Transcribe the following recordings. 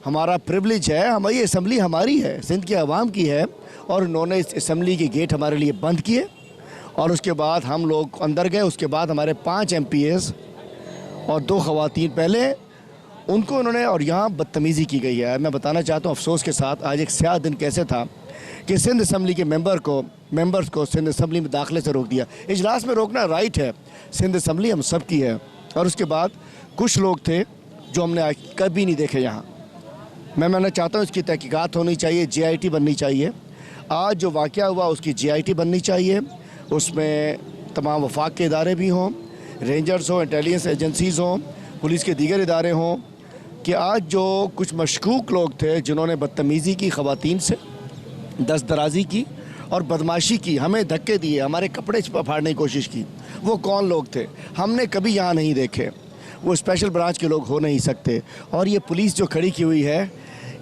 हमारा प्रिविलेज है, हमारी असम्बली हमारी है, सिंध के अवाम की है, और उन्होंने इस असम्बली के गेट हमारे लिए बंद किए और उसके बाद हम लोग अंदर गए। उसके बाद हमारे 5 MPs और 2 खवातीन पहले उनको उन्होंने, और यहाँ बदतमीज़ी की गई है। मैं बताना चाहता हूँ अफसोस के साथ, आज एक स्याह दिन कैसे था कि सिंध असम्बली के मेंबर्स को सिंध असम्बली में दाखिले से रोक दिया। इजलास में रोकना राइट है, सिंध असम्बली हम सब की है। और उसके बाद कुछ लोग थे जो हमने आज कभी नहीं देखे यहाँ। मैं मानना चाहता हूँ इसकी तहकीकात होनी चाहिए, JIT बननी चाहिए। आज जो वाक़या हुआ उसकी JIT बननी चाहिए, उसमें तमाम वफाक के इदारे भी हों, रेंजर्स हों, इंटेलिजेंस एजेंसीज़ हों, पुलिस के दीगर इदारे हों, कि आज जो कुछ मशकूक लोग थे जिन्होंने बदतमीज़ी की ख़वातीन से, दस्त दराज़ी की और बदमाशी की, हमें धक्के दिए, हमारे कपड़े फाड़ने की कोशिश की, वो कौन लोग थे हमने कभी यहाँ नहीं देखे। वो स्पेशल ब्रांच के लोग हो नहीं सकते। और ये पुलिस जो खड़ी की हुई है,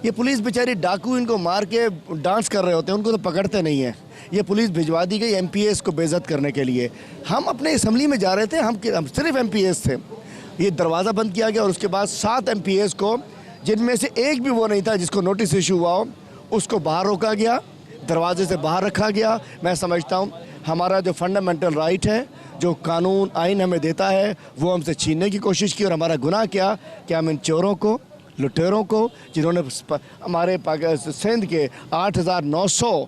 ये पुलिस बेचारी डाकू इनको मार के डांस कर रहे होते हैं, उनको तो पकड़ते नहीं हैं। ये पुलिस भिजवा दी गई MPs को बेइज्जत करने के लिए। हम अपने असम्बली में जा रहे थे, हम सिर्फ MPs थे, ये दरवाज़ा बंद किया गया और उसके बाद 7 MPs को, जिनमें से एक भी वो नहीं था जिसको नोटिस इशू हुआ हो, उसको बाहर रोका गया, दरवाजे से बाहर रखा गया। मैं समझता हूँ हमारा जो फंडामेंटल राइट है, जो कानून आइन हमें देता है, वो हमसे छीनने की कोशिश की। और हमारा गुनाह क्या कि हम इन चोरों को, लुटेरों को, जिन्होंने हमारे सिंध के 8,900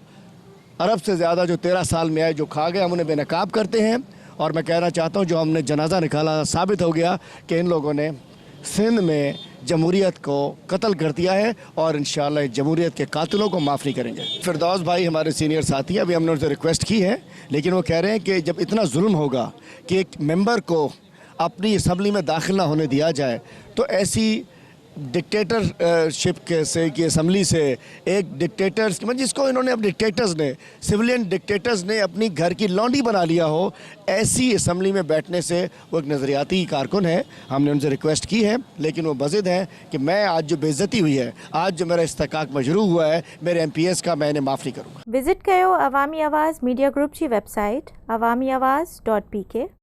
अरब से ज़्यादा जो 13 साल में आए, जो खा गए, हम उन्हें बेनकाब करते हैं। और मैं कहना चाहता हूँ जो हमने जनाजा निकाला, साबित हो गया कि इन लोगों ने सिंध में जमहूरियत को कत्ल कर दिया है और इंशाअल्लाह जमहूरियत के कातिलों को माफ़ नहीं करेंगे। फिरदौस भाई हमारे सीनियर साथी हैं, अभी हमने उनसे रिक्वेस्ट की है, लेकिन वो कह रहे हैं कि जब इतना जुल्म होगा कि एक मेंबर को अपनी असम्बली में दाखिल ना होने दिया जाए, तो ऐसी डिक्टेटरशिप के से की असम्बली से एक डिक्टेटर्स, जिसको इन्होंने अब डिक्टेटर्स ने, सिविलियन डिक्टेटर्स ने अपनी घर की लौंडी बना लिया हो, ऐसी असम्बली में बैठने से वो एक नज़रियाती कारकुन है। हमने उनसे रिक्वेस्ट की है, लेकिन वो बज़िद हैं कि मैं आज जो बेइज्जती हुई है, आज जो मेरा इस्तेकाक मजरू हुआ है मेरे MPs का, मैं इन्हें माफ़ नहीं करूँगा। विजिट कयो अवामी आवाज़ मीडिया ग्रुप की वेबसाइट awamiawaz.pk।